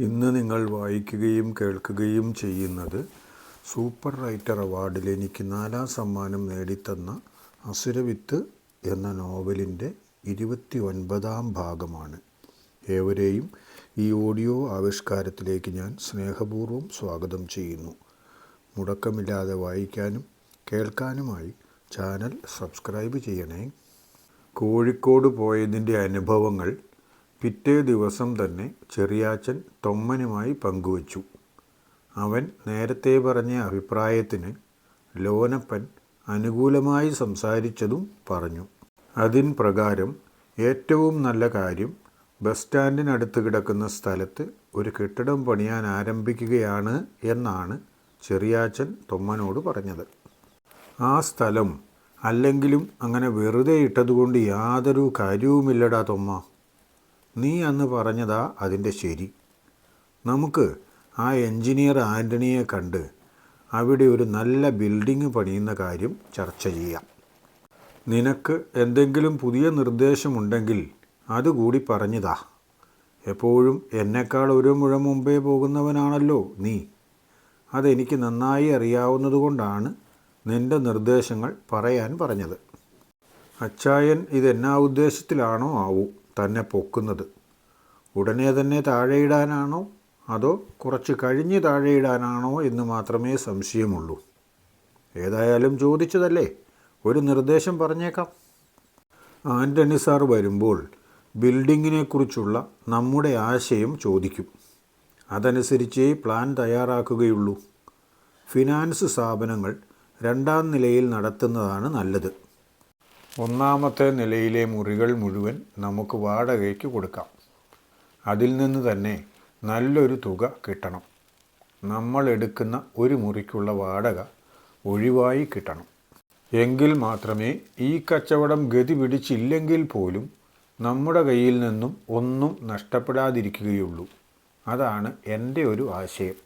ഇന്ന് നിങ്ങൾ വായിക്കുകയും കേൾക്കുകയും ചെയ്യുന്നത് സൂപ്പർ റൈറ്റർ അവാർഡിൽ എനിക്ക് 4ാം സമ്മാനം നേടിത്തന്ന അസുരവിത്ത് എന്ന നോവലിൻ്റെ 29ാം ഭാഗമാണ്. ഏവരെയും ഈ ഓഡിയോ ആവിഷ്കാരത്തിലേക്ക് ഞാൻ സ്നേഹപൂർവ്വം സ്വാഗതം ചെയ്യുന്നു. മുടക്കമില്ലാതെ വായിക്കാനും കേൾക്കാനുമായി ചാനൽ സബ്സ്ക്രൈബ് ചെയ്യണേ. കോഴിക്കോട് പോയതിൻ്റെ അനുഭവങ്ങൾ പിറ്റേ ദിവസം തന്നെ ചെറിയാച്ചൻ തൊമ്മനുമായി പങ്കുവച്ചു. അവൻ നേരത്തെ പറഞ്ഞ അഭിപ്രായത്തിന് ലോനപ്പൻ അനുകൂലമായി സംസാരിച്ചതും പറഞ്ഞു. അതിൻ പ്രകാരം ഏറ്റവും നല്ല കാര്യം ബസ് സ്റ്റാൻഡിനടുത്ത് കിടക്കുന്ന സ്ഥലത്ത് ഒരു കെട്ടിടം പണിയാൻ ആരംഭിക്കുകയാണ് എന്നാണ് ചെറിയാച്ചൻ തൊമ്മനോട് പറഞ്ഞത്. ആ സ്ഥലം അല്ലെങ്കിലും അങ്ങനെ വെറുതെ ഇട്ടതുകൊണ്ട് യാതൊരു കാര്യവുമില്ലടാ തൊമ്മ. നീ അന്ന് പറഞ്ഞതാ അതിൻ്റെ ശരി. നമുക്ക് ആ എൻജിനീയർ ആൻ്റണിയെ കണ്ട് അവിടെ ഒരു നല്ല ബിൽഡിംഗ് പണിയുന്ന കാര്യം ചർച്ച ചെയ്യാം. നിനക്ക് എന്തെങ്കിലും പുതിയ നിർദ്ദേശമുണ്ടെങ്കിൽ അതുകൂടി പറഞ്ഞതാ. എപ്പോഴും എന്നെക്കാൾ ഒരു മുഴം മുമ്പേ പോകുന്നവനാണല്ലോ നീ. അതെനിക്ക് നന്നായി അറിയാവുന്നതുകൊണ്ടാണ് നിൻ്റെ നിർദ്ദേശങ്ങൾ പറയാൻ പറഞ്ഞത്. അച്ചായൻ ഇതെന്നാ ഉദ്ദേശത്തിലാണോ ആവൂ തന്നെ പൊക്കുന്നത്? ഉടനെ തന്നെ താഴെയിടാനാണോ അതോ കുറച്ച് കഴിഞ്ഞ് താഴെയിടാനാണോ എന്ന് മാത്രമേ സംശയമുള്ളൂ. ഏതായാലും ചോദിച്ചതല്ലേ, ഒരു നിർദ്ദേശം പറഞ്ഞേക്കാം. ആൻ്റണി സാർ വരുമ്പോൾ ബിൽഡിങ്ങിനെക്കുറിച്ചുള്ള നമ്മുടെ ആശയം ചോദിക്കും. അതനുസരിച്ചേ പ്ലാൻ തയ്യാറാക്കുകയുള്ളൂ. ഫിനാൻസ് സ്ഥാപനങ്ങൾ 2ാം നിലയിൽ നടത്തുന്നതാണ് നല്ലത്. 1ാമത്തെ നിലയിലെ മുറികൾ മുഴുവൻ നമുക്ക് വാടകയ്ക്ക് കൊടുക്കാം. അതിൽ നിന്ന് തന്നെ നല്ലൊരു തുക കിട്ടണം. നമ്മൾ എടുക്കുന്ന ഒരു മുറിക്കുള്ള വാടക ഒഴിവായി കിട്ടണം. എങ്കിൽ മാത്രമേ ഈ കച്ചവടം ഗതി പിടിച്ചില്ലെങ്കിൽ പോലും നമ്മുടെ കയ്യിൽ നിന്നും ഒന്നും നഷ്ടപ്പെടാതിരിക്കുകയുള്ളൂ. അതാണ് എൻ്റെ ഒരു ആശയം.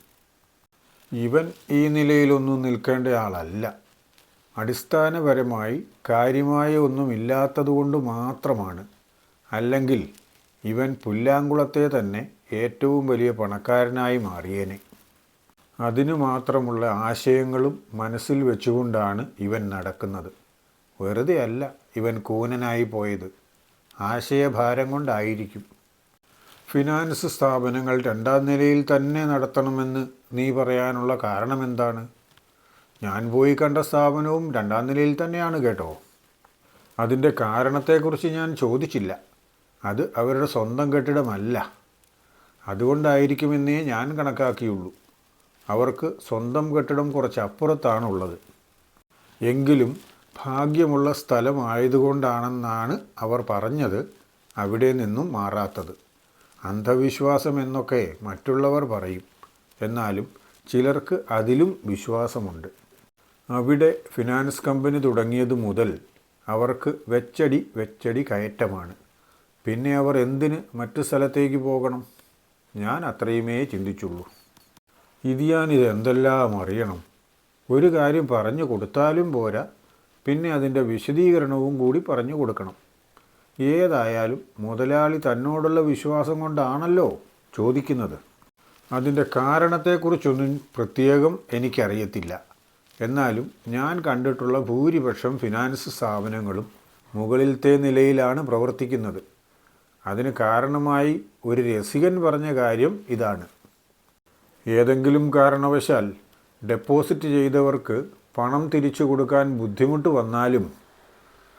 ഇവൻ ഈ നിലയിലൊന്നും നിൽക്കേണ്ട ആളല്ല. അടിസ്ഥാനപരമായി കാര്യമായ ഒന്നുമില്ലാത്തതുകൊണ്ട് മാത്രമാണ്. അല്ലെങ്കിൽ ഇവൻ പുല്ലാങ്കുളത്തെ തന്നെ ഏറ്റവും വലിയ പണക്കാരനായി മാറിയേനെ. അതിനു മാത്രമുള്ള ആശയങ്ങളും മനസ്സിൽ വെച്ചുകൊണ്ടാണ് ഇവൻ നടക്കുന്നത്. വെറുതെ അല്ല ഇവൻ കൂനനായി പോയത്. ആശയഭാരം കൊണ്ടായിരിക്കും. ഫിനാൻസ് സ്ഥാപനങ്ങൾ 2ാം നിലയിൽ തന്നെ നടത്തണമെന്ന് നീ പറയാനുള്ള കാരണമെന്താണ്? ഞാൻ പോയി കണ്ട സ്ഥാപനവും 2ാം നിലയിൽ തന്നെയാണ് കേട്ടോ. അതിൻ്റെ കാരണത്തെക്കുറിച്ച് ഞാൻ ചോദിച്ചില്ല. അത് അവരുടെ സ്വന്തം കെട്ടിടമല്ല. അതുകൊണ്ടായിരിക്കുമെന്നേ ഞാൻ കണക്കാക്കിയുള്ളൂ. അവർക്ക് സ്വന്തം കെട്ടിടം കുറച്ച് അപ്പുറത്താണുള്ളത്. എങ്കിലും ഭാഗ്യമുള്ള സ്ഥലമായതുകൊണ്ടാണെന്നാണ് അവർ പറഞ്ഞത് അവിടെ നിന്നും മാറാത്തത്. അന്ധവിശ്വാസം എന്നൊക്കെ മറ്റുള്ളവർ പറയും. എന്നാലും ചിലർക്ക് അതിലും വിശ്വാസമുണ്ട്. അവിടെ ഫിനാൻസ് കമ്പനി തുടങ്ങിയത് മുതൽ അവർക്ക് വെച്ചടി കയറ്റമാണ്. പിന്നെ അവർ എന്തിന് മറ്റു സ്ഥലത്തേക്ക് പോകണം? ഞാൻ അത്രയുമേ ചിന്തിച്ചുള്ളൂ. ഇതെന്തെല്ലാം അറിയണം. ഒരു കാര്യം പറഞ്ഞു കൊടുത്താലും പോരാ, പിന്നെ അതിൻ്റെ വിശദീകരണവും കൂടി പറഞ്ഞു കൊടുക്കണം. ഏതായാലും മുതലാളി തന്നോടുള്ള വിശ്വാസം കൊണ്ടാണല്ലോ ചോദിക്കുന്നത്. അതിൻ്റെ കാരണത്തെക്കുറിച്ചൊന്നും പ്രത്യേകം എനിക്കറിയത്തില്ല. എന്നാലും ഞാൻ കണ്ടിട്ടുള്ള ഭൂരിപക്ഷം ഫിനാൻസ് സ്ഥാപനങ്ങളും മുകളിലത്തെ നിലയിലാണ് പ്രവർത്തിക്കുന്നത്. അതിന് കാരണമായി ഒരു രസികൻ പറഞ്ഞ കാര്യം ഇതാണ്. ഏതെങ്കിലും കാരണവശാൽ ഡെപ്പോസിറ്റ് ചെയ്തവർക്ക് പണം തിരിച്ചു കൊടുക്കാൻ ബുദ്ധിമുട്ട് വന്നാലും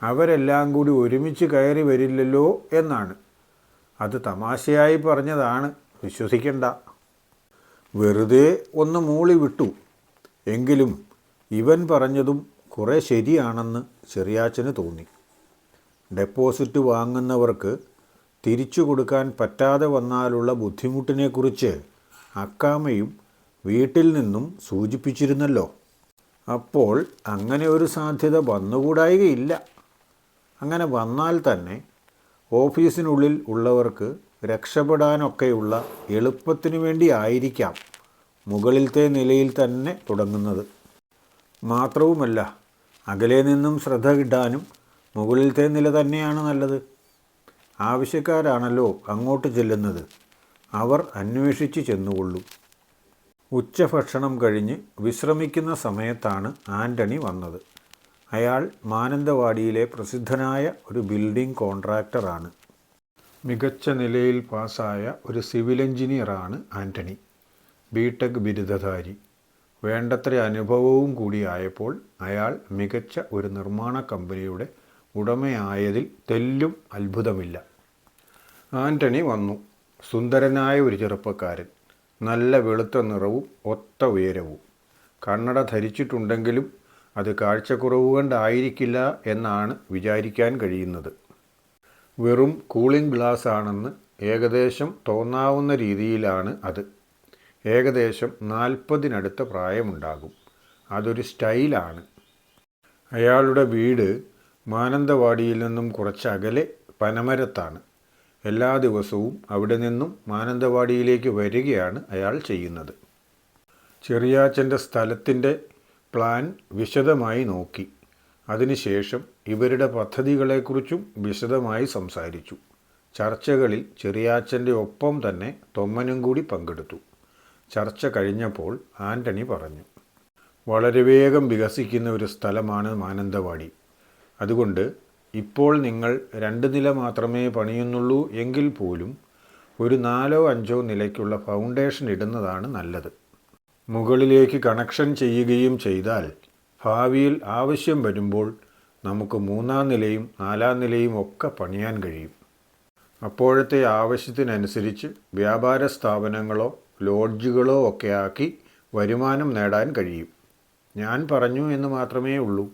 അവരെല്ലാം കൂടി ഒരുമിച്ച് കയറി വരില്ലല്ലോ എന്നാണ്. അത് തമാശയായി പറഞ്ഞതാണ്, വിശ്വസിക്കണ്ട. വെറുതെ ഒന്ന് മൂളി വിട്ടു. എങ്കിലും ഇവൻ പറഞ്ഞതും കുറേ ശരിയാണെന്ന് ചെറിയാച്ചന് തോന്നി. ഡെപ്പോസിറ്റ് വാങ്ങുന്നവർക്ക് തിരിച്ചു കൊടുക്കാൻ പറ്റാതെ വന്നാലുള്ള ബുദ്ധിമുട്ടിനെക്കുറിച്ച് അക്കാമയും വീട്ടിൽ നിന്നും സൂചിപ്പിച്ചിരുന്നല്ലോ. അപ്പോൾ അങ്ങനെ ഒരു സാധ്യത വന്നുകൂടായികയില്ല. അങ്ങനെ വന്നാൽ തന്നെ ഓഫീസിനുള്ളിൽ ഉള്ളവർക്ക് രക്ഷപ്പെടാനൊക്കെയുള്ള എളുപ്പത്തിനു വേണ്ടി ആയിരിക്കാം മുകളിലത്തെ നിലയിൽ തന്നെ തുടങ്ങുന്നത്. മാത്രവുമല്ല, അകലെ നിന്നും ശ്രദ്ധ കിട്ടാനും മുകളിലത്തെ നില തന്നെയാണ് നല്ലത്. ആവശ്യക്കാരാണല്ലോ അങ്ങോട്ട് ചെല്ലുന്നത്. അവർ അന്വേഷിച്ച് ചെന്നുകൊള്ളും. ഉച്ചഭക്ഷണം കഴിഞ്ഞ് വിശ്രമിക്കുന്ന സമയത്താണ് ആൻ്റണി വന്നത്. അയാൾ മാനന്തവാടിയിലെ പ്രസിദ്ധനായ ഒരു ബിൽഡിംഗ് കോൺട്രാക്ടറാണ്. മികച്ച നിലയിൽ പാസ്സായ ഒരു സിവിൽ എഞ്ചിനീയറാണ് ആൻ്റണി. ബിടെക് ബിരുദധാരി. വേണ്ടത്ര അനുഭവവും കൂടിയായപ്പോൾ അയാൾ മികച്ച ഒരു നിർമ്മാണ കമ്പനിയുടെ ഉടമയായതിൽ തെല്ലും അത്ഭുതമില്ല. ആൻ്റണി വന്നു. സുന്ദരനായ ഒരു ചെറുപ്പക്കാരൻ. നല്ല വെളുത്ത നിറവും ഒത്ത ഉയരവും. കണ്ണട ധരിച്ചിട്ടുണ്ടെങ്കിലും അത് കാഴ്ചക്കുറവ് കൊണ്ടായിരിക്കില്ല എന്നാണ് വിചാരിക്കാൻ കഴിയുന്നത്. വെറും കൂളിംഗ് ഗ്ലാസ് ആണെന്ന് ഏകദേശം തോന്നാവുന്ന രീതിയിലാണ് അത്. ഏകദേശം 40-നടുത്ത പ്രായമുണ്ടാകും. അതൊരു സ്റ്റൈലാണ്. അയാളുടെ വീട് മാനന്തവാടിയിൽ നിന്നും കുറച്ചകലെ പനമരത്താണ്. എല്ലാ ദിവസവും അവിടെ നിന്നും മാനന്തവാടിയിലേക്ക് വരികയാണ് അയാൾ ചെയ്യുന്നത്. ചെറിയാച്ചൻ്റെ സ്ഥലത്തിൻ്റെ പ്ലാൻ വിശദമായി നോക്കി. അതിനുശേഷം ഇവരുടെ പദ്ധതികളെക്കുറിച്ചും വിശദമായി സംസാരിച്ചു. ചർച്ചകളിൽ ചെറിയാച്ചൻ്റെ ഒപ്പം തന്നെ തൊമ്മനും കൂടി പങ്കെടുത്തു. ചർച്ച കഴിഞ്ഞപ്പോൾ ആൻ്റണി പറഞ്ഞു, വളരെ വേഗം വികസിക്കുന്ന ഒരു സ്ഥലമാണ് മാനന്തവാടി. അതുകൊണ്ട് ഇപ്പോൾ നിങ്ങൾ 2 നില മാത്രമേ പണിയുന്നുള്ളൂ എങ്കിൽ പോലും ഒരു 4-5 നിലയ്ക്കുള്ള ഫൗണ്ടേഷൻ ഇടുന്നതാണ് നല്ലത്. മുകളിലേക്ക് കണക്ഷൻ ചെയ്യുകയും ചെയ്താൽ ഭാവിയിൽ ആവശ്യം വരുമ്പോൾ നമുക്ക് 3-ാം നിലയും 4-ാം നിലയും ഒക്കെ പണിയാൻ കഴിയും. അപ്പോഴത്തെ ആവശ്യത്തിനനുസരിച്ച് വ്യാപാര സ്ഥാപനങ്ങളോ ലോഡ്ജുകളോ ഒക്കെ ആക്കി വരുമാനം നേടാൻ കഴിയും. ഞാൻ പറഞ്ഞു എന്ന് മാത്രമേ ഉള്ളൂ.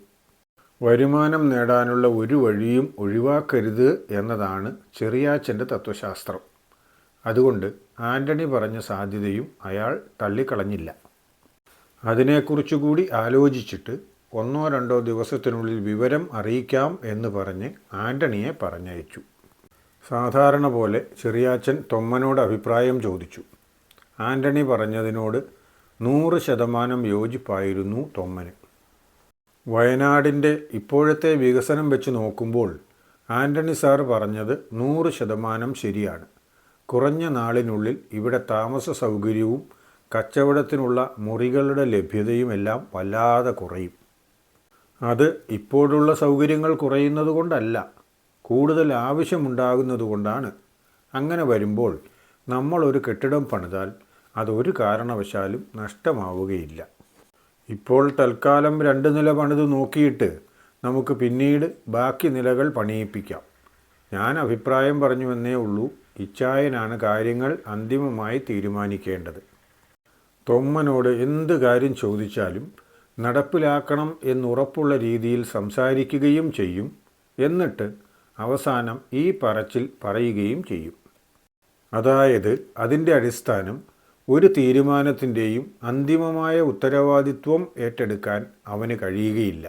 വരുമാനം നേടാനുള്ള ഒരു വഴിയും ഒഴിവാക്കരുത് എന്നതാണ് ചെറിയാച്ചൻ്റെ തത്വശാസ്ത്രം. അതുകൊണ്ട് ആൻ്റണി പറഞ്ഞ സാധ്യതയും അയാൾ തള്ളിക്കളഞ്ഞില്ല. അതിനെക്കുറിച്ചുകൂടി ആലോചിച്ചിട്ട് 1-2 ദിവസത്തിനുള്ളിൽ വിവരം അറിയിക്കാം എന്ന് പറഞ്ഞ് ആൻ്റണിയെ പറഞ്ഞയച്ചു. സാധാരണ പോലെ ചെറിയാച്ചൻ തൊമ്മനോട് അഭിപ്രായം ചോദിച്ചു. ആൻ്റണി പറഞ്ഞതിനോട് 100% യോജിപ്പായിരുന്നു തൊമ്മന്. വയനാടിൻ്റെ ഇപ്പോഴത്തെ വികസനം വെച്ച് നോക്കുമ്പോൾ ആൻ്റണി സാർ പറഞ്ഞത് 100% ശരിയാണ്. കുറഞ്ഞ നാളിനുള്ളിൽ ഇവിടെ താമസ സൗകര്യവും കച്ചവടത്തിനുള്ള മുറികളുടെ ലഭ്യതയുമെല്ലാം വല്ലാതെ കുറയും. അത് ഇപ്പോഴുള്ള സൗകര്യങ്ങൾ കുറയുന്നത് കൊണ്ടല്ല, കൂടുതൽ ആവശ്യമുണ്ടാകുന്നത് കൊണ്ടാണ്. അങ്ങനെ വരുമ്പോൾ നമ്മളൊരു കെട്ടിടം പണിതാൽ അതൊരു കാരണവശാലും നഷ്ടമാവുകയില്ല. ഇപ്പോൾ തൽക്കാലം 2 നില പണിത് നോക്കിയിട്ട് നമുക്ക് പിന്നീട് ബാക്കി നിലകൾ പണിയിപ്പിക്കാം. ഞാൻ അഭിപ്രായം പറഞ്ഞുവെന്നേ ഉള്ളൂ. ഇച്ചായനാണ് കാര്യങ്ങൾ അന്തിമമായി തീരുമാനിക്കേണ്ടത്. തൊമ്മനോട് എന്ത് കാര്യം ചോദിച്ചാലും നടപ്പിലാക്കണം എന്നുറപ്പുള്ള രീതിയിൽ സംസാരിക്കുകയും ചെയ്യും. എന്നിട്ട് അവസാനം ഈ പറച്ചിൽ പറയുകയും ചെയ്യും. അതായത് അതിൻ്റെ അടിസ്ഥാനം ഒരു തീരുമാനത്തിൻ്റെയും അന്തിമമായ ഉത്തരവാദിത്വം ഏറ്റെടുക്കാൻ അവന് കഴിയുകയില്ല.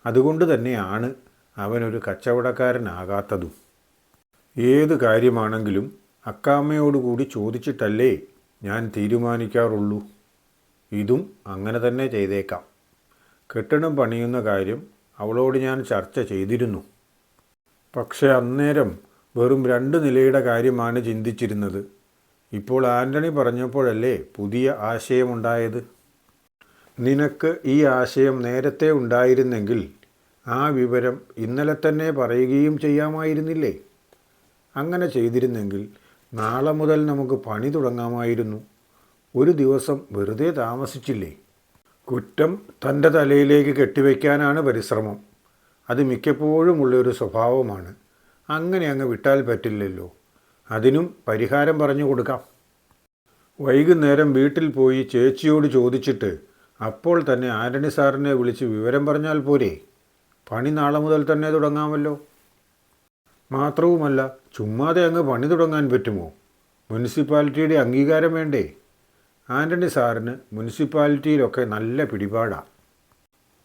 അതുകൊണ്ട് തന്നെയാണ് അവനൊരു കച്ചവടക്കാരനാകാത്തതും. ഏത് കാര്യമാണെങ്കിലും അക്കാമ്മയോടുകൂടി ചോദിച്ചിട്ടല്ലേ ഞാൻ തീരുമാനിക്കാറുള്ളൂ. ഇതും അങ്ങനെ തന്നെ ചെയ്തേക്കാം. കെട്ടിടം പണിയുന്ന കാര്യം അവളോട് ഞാൻ ചർച്ച ചെയ്തിരുന്നു. പക്ഷേ അന്നേരം വെറും 2 നിലയുടെ കാര്യമാണ് ചിന്തിച്ചിരുന്നത്. ഇപ്പോൾ ആൻ്റണി പറഞ്ഞപ്പോഴല്ലേ പുതിയ ആശയമുണ്ടായത്. നിനക്ക് ഈ ആശയം നേരത്തെ ഉണ്ടായിരുന്നെങ്കിൽ ആ വിവരം ഇന്നലെ തന്നെ പറയുകയും ചെയ്യാമായിരുന്നില്ലേ? അങ്ങനെ ചെയ്തിരുന്നെങ്കിൽ നാളെ മുതൽ നമുക്ക് പണി തുടങ്ങാമായിരുന്നു. ഒരു ദിവസം വെറുതെ താമസിച്ചില്ലേ? കുറ്റം തൻ്റെ തലയിലേക്ക് കെട്ടിവെക്കാനാണ് പരിശ്രമം. അത് മിക്കപ്പോഴും ഉള്ളൊരു സ്വഭാവമാണ്. അങ്ങനെ അങ്ങ് വിട്ടാൽ പറ്റില്ലല്ലോ. അതിനും പരിഹാരം പറഞ്ഞു കൊടുക്കാം. വൈകുന്നേരം വീട്ടിൽ പോയി ചേച്ചിയോട് ചോദിച്ചിട്ട് അപ്പോൾ തന്നെ ആൻ്റണി സാറിനെ വിളിച്ച് വിവരം പറഞ്ഞാൽ പോരെ? പണി നാളെ മുതൽ തന്നെ തുടങ്ങാമല്ലോ. മാത്രവുമല്ല, ചുമ്മാതെ അങ്ങ് പണി തുടങ്ങാൻ പറ്റുമോ? മുനിസിപ്പാലിറ്റിയുടെ അംഗീകാരം വേണ്ടേ? ആൻ്റണി സാറിന് മുനിസിപ്പാലിറ്റിയിലൊക്കെ നല്ല പിടിപാടാണ്.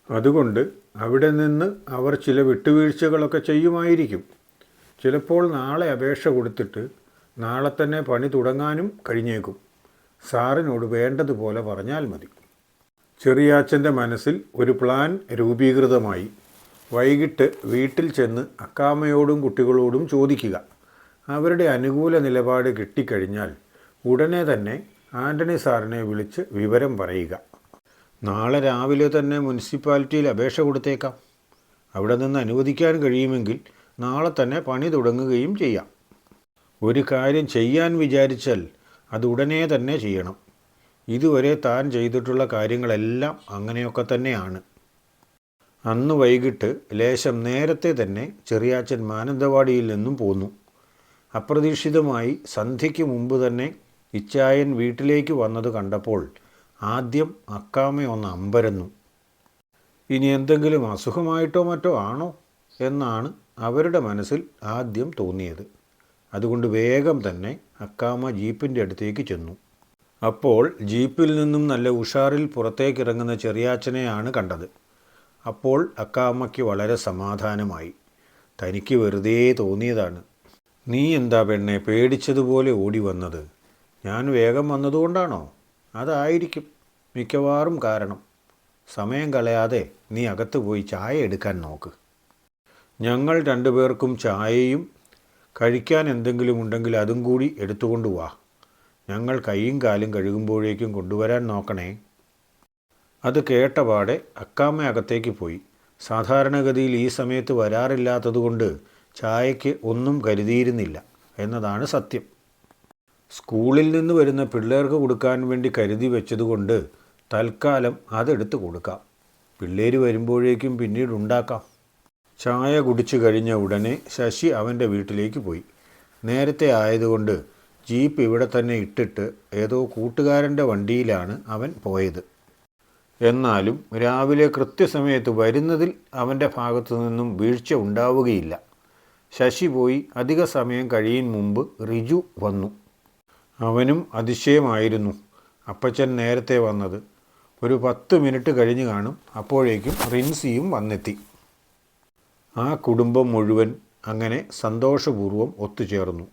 അതുകൊണ്ട് അവിടെ നിന്ന് അവർ ചില വിട്ടുവീഴ്ചകളൊക്കെ ചെയ്യുമായിരിക്കും. ചിലപ്പോൾ നാളെ അപേക്ഷ കൊടുത്തിട്ട് നാളെ തന്നെ പണി തുടങ്ങാനും കഴിഞ്ഞേക്കും. സാറിനോട് വേണ്ടതുപോലെ പറഞ്ഞാൽ മതി. ചെറിയാച്ചൻ്റെ മനസ്സിൽ ഒരു പ്ലാൻ രൂപീകൃതമായി. വൈകിട്ട് വീട്ടിൽ ചെന്ന് അക്കാമ്മയോടും കുട്ടികളോടും ചോദിക്കുക. അവരുടെ അനുകൂല നിലപാട് കിട്ടിക്കഴിഞ്ഞാൽ ഉടനെ തന്നെ ആൻ്റണി സാറിനെ വിളിച്ച് വിവരം പറയുക. നാളെ രാവിലെ തന്നെ മുനിസിപ്പാലിറ്റിയിൽ അപേക്ഷ കൊടുത്തേക്കാം. അവിടെ നിന്ന് അനുവദിക്കാൻ കഴിയുമെങ്കിൽ നാളെ തന്നെ പണി തുടങ്ങുകയും ചെയ്യാം. ഒരു കാര്യം ചെയ്യാൻ വിചാരിച്ചാൽ അത് ഉടനെ തന്നെ ചെയ്യണം. ഇതുവരെ താൻ ചെയ്തിട്ടുള്ള കാര്യങ്ങളെല്ലാം അങ്ങനെയൊക്കെ തന്നെയാണ്. അന്ന് വൈകിട്ട് ലേശം നേരത്തെ തന്നെ ചെറിയാച്ചൻ മാനന്തവാടിയിൽ നിന്നും പോന്നു. അപ്രതീക്ഷിതമായി സന്ധ്യയ്ക്ക് മുമ്പ് തന്നെ ഇച്ചായൻ വീട്ടിലേക്ക് വന്നത് കണ്ടപ്പോൾ ആദ്യം അക്കാമയൊന്ന് അമ്പരന്നു. ഇനി എന്തെങ്കിലും അസുഖമായിട്ടോ മറ്റോ ആണോ എന്നാണ് അവരുടെ മനസ്സിൽ ആദ്യം തോന്നിയത്. അതുകൊണ്ട് വേഗം തന്നെ അക്കാമ ജീപ്പിൻ്റെ അടുത്തേക്ക് ചെന്നു. അപ്പോൾ ജീപ്പിൽ നിന്നും നല്ല ഉഷാറിൽ പുറത്തേക്കിറങ്ങുന്ന ചെറിയാച്ചനെയാണ് കണ്ടത്. അപ്പോൾ അക്കാമ്മയ്ക്ക് വളരെ സമാധാനമായി. തനിക്ക് വെറുതെ തോന്നിയതാണ്. നീ എന്താ പെണ്ണെ പേടിച്ചതുപോലെ ഓടി വന്നത്? ഞാൻ വേഗം വന്നതുകൊണ്ടാണോ? അതായിരിക്കും മിക്കവാറും കാരണം. സമയം കളയാതെ നീ അകത്ത് പോയി ചായ എടുക്കാൻ നോക്ക്. ഞങ്ങൾ രണ്ടുപേർക്കും ചായയും കഴിക്കാൻ എന്തെങ്കിലും ഉണ്ടെങ്കിൽ അതും കൂടി എടുത്തുകൊണ്ട് വാ. ഞങ്ങൾ കൈയും കാലും കഴുകുമ്പോഴേക്കും കൊണ്ടുവരാൻ നോക്കണേ. അത് കേട്ടപാടെ അക്കാമ്മ അകത്തേക്ക് പോയി. സാധാരണഗതിയിൽ ഈ സമയത്ത് വരാറില്ലാത്തതുകൊണ്ട് ചായയ്ക്ക് ഒന്നും കരുതിയിരുന്നില്ല എന്നതാണ് സത്യം. സ്കൂളിൽ നിന്ന് വരുന്ന പിള്ളേർക്ക് കൊടുക്കാൻ വേണ്ടി കരുതി വെച്ചതുകൊണ്ട് തൽക്കാലം അതെടുത്ത് കൊടുക്കാം. പിള്ളേർ വരുമ്പോഴേക്കും പിന്നീട് ഉണ്ടാക്കാം. ചായ കുടിച്ചു കഴിഞ്ഞ ഉടനെ ശശി അവൻ്റെ വീട്ടിലേക്ക് പോയി. നേരത്തെ ആയതുകൊണ്ട് ജീപ്പ് ഇവിടെ തന്നെ ഇട്ടിട്ട് ഏതോ കൂട്ടുകാരൻ്റെ വണ്ടിയിലാണ് അവൻ പോയത്. എന്നാലും രാവിലെ കൃത്യസമയത്ത് വരുന്നതിൽ അവൻ്റെ ഭാഗത്തു നിന്നും വീഴ്ച ഉണ്ടാവുകയില്ല. ശശി പോയി അധിക സമയം കഴിയും മുമ്പ് റിജു വന്നു. അവനും അതിശയമായിരുന്നു അപ്പച്ചൻ നേരത്തെ വന്നത്. ഒരു 10 മിനിറ്റ് കഴിഞ്ഞ് കാണും. അപ്പോഴേക്കും റിൻസിയും വന്നെത്തി. ആ കുടുംബം മുഴുവൻ അങ്ങനെ സന്തോഷപൂർവ്വം ഒത്തുചേർന്നു.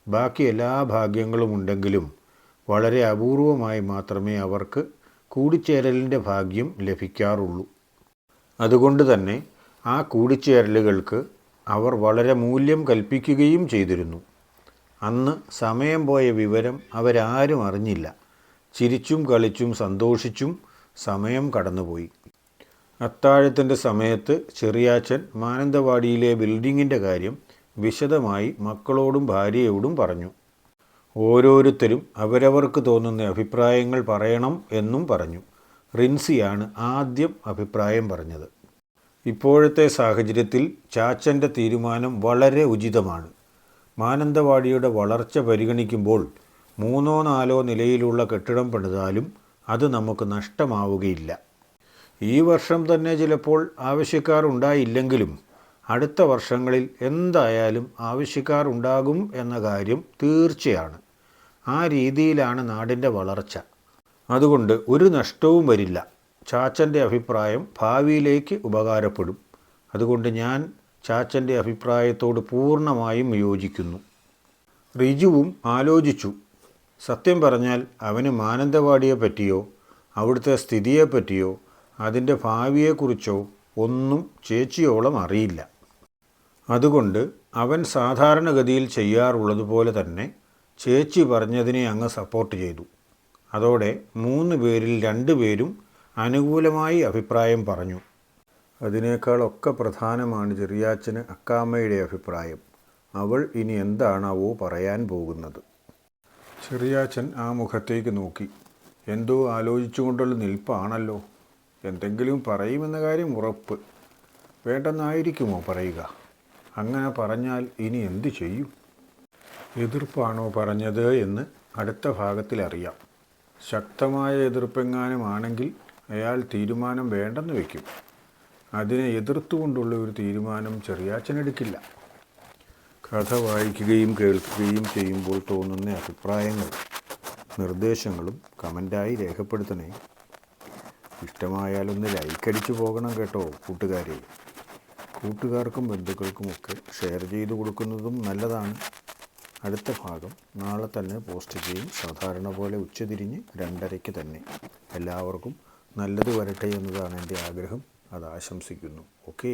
ബാക്കി എല്ലാ ഭാഗ്യങ്ങളും ഉണ്ടെങ്കിലും വളരെ അപൂർവമായി മാത്രമേ അവർക്ക് കൂടിച്ചേരലിൻ്റെ ഭാഗ്യം ലഭിക്കാറുള്ളൂ. അതുകൊണ്ട് തന്നെ ആ കൂടിച്ചേരലുകൾക്ക് അവർ വളരെ മൂല്യം കൽപ്പിക്കുകയും ചെയ്തിരുന്നു. അന്ന് സമയം പോയ വിവരം അവരാരും അറിഞ്ഞില്ല. ചിരിച്ചും കളിച്ചും സന്തോഷിച്ചും സമയം കടന്നുപോയി. അത്താഴത്തിൻ്റെ സമയത്ത് ചെറിയാച്ചൻ മാനന്തവാടിയിലെ ബിൽഡിങ്ങിൻ്റെ കാര്യം വിശദമായി മക്കളോടും ഭാര്യയോടും പറഞ്ഞു. ഓരോരുത്തരും അവരവർക്ക് തോന്നുന്ന അഭിപ്രായങ്ങൾ പറയണം എന്നും പറഞ്ഞു. റിൻസിയാണ് ആദ്യം അഭിപ്രായം പറഞ്ഞത്. ഇപ്പോഴത്തെ സാഹചര്യത്തിൽ ചാച്ചൻ്റെ തീരുമാനം വളരെ ഉചിതമാണ്. മാനന്തവാടിയുടെ വളർച്ച പരിഗണിക്കുമ്പോൾ 3ഓ 4ഓ നിലയിലുള്ള കെട്ടിടം പണിതാലും അത് നമുക്ക് നഷ്ടമാവുകയില്ല. ഈ വർഷം തന്നെ ചിലപ്പോൾ ആവശ്യക്കാർ ഉണ്ടായില്ലെങ്കിലും അടുത്ത വർഷങ്ങളിൽ എന്തായാലും ആവശ്യക്കാർ ഉണ്ടാകും എന്ന കാര്യം തീർച്ചയാണ്. ആ രീതിയിലാണ് നാടിൻ്റെ വളർച്ച. അതുകൊണ്ട് ഒരു നഷ്ടവും വരില്ല. ചാച്ചൻ്റെ അഭിപ്രായം ഭാവിയിലേക്ക് ഉപകാരപ്പെടും. അതുകൊണ്ട് ഞാൻ ചാച്ചൻ്റെ അഭിപ്രായത്തോട് പൂർണ്ണമായും യോജിക്കുന്നു. റിജുവും ആലോചിച്ചു. സത്യം പറഞ്ഞാൽ അവന് മാനന്തവാടിയെ പറ്റിയോ അവിടുത്തെ സ്ഥിതിയെപ്പറ്റിയോ അതിൻ്റെ ഭാവിയെക്കുറിച്ചോ ഒന്നും ചേച്ചിയോളം അറിയില്ല. അതുകൊണ്ട് അവൻ സാധാരണഗതിയിൽ ചെയ്യാറുള്ളതുപോലെ തന്നെ ചേച്ചി പറഞ്ഞതിനെ അങ്ങ് സപ്പോർട്ട് ചെയ്തു. അതോടെ 3 പേരിൽ 2 പേരും അനുകൂലമായി അഭിപ്രായം പറഞ്ഞു. അതിനേക്കാളൊക്കെ പ്രധാനമാണ് ചെറിയാച്ചന് അക്കാമ്മയുടെ അഭിപ്രായം. അവൾ ഇനി എന്താണാവോ പറയാൻ പോകുന്നത്. ചെറിയാച്ചൻ ആ മുഖത്തേക്ക് നോക്കി. എന്തോ ആലോചിച്ചുകൊണ്ടുള്ള നിൽപ്പാണല്ലോ. എന്തെങ്കിലും പറയുമെന്ന കാര്യം ഉറപ്പ്. വേണ്ടെന്നായിരിക്കുമോ പറയുക? അങ്ങനെ പറഞ്ഞാൽ ഇനി എന്തു ചെയ്യും? എതിർപ്പാണോ പറഞ്ഞത് എന്ന് അടുത്ത ഭാഗത്തിൽ അറിയാം. ശക്തമായ എതിർപ്പെങ്ങാനും ആണെങ്കിൽ അയാൾ തീരുമാനം വേണ്ടെന്ന് വയ്ക്കും. അതിനെ എതിർത്തുകൊണ്ടുള്ള ഒരു തീരുമാനം ചെറിയാച്ചനെടുക്കില്ല. കഥ വായിക്കുകയും കേൾക്കുകയും ചെയ്യുമ്പോൾ തോന്നുന്ന അഭിപ്രായങ്ങളും നിർദ്ദേശങ്ങളും കമൻ്റായി രേഖപ്പെടുത്തണേ. ഇഷ്ടമായാലൊന്ന് ലൈക്കടിച്ചു പോകണം കേട്ടോ കൂട്ടുകാരെ. കൂട്ടുകാർക്കും ബന്ധുക്കൾക്കുമൊക്കെ ഷെയർ ചെയ്തു കൊടുക്കുന്നതും നല്ലതാണ്. അടുത്ത ഭാഗം നാളെ തന്നെ പോസ്റ്റ് ചെയ്യും. സാധാരണ പോലെ ഉച്ചതിരിഞ്ഞ് 2:30 തന്നെ. എല്ലാവർക്കും നല്ലത് വരട്ടെ എന്നതാണ് എൻ്റെ ആഗ്രഹം. അത് ആശംസിക്കുന്നു. ഓക്കേ.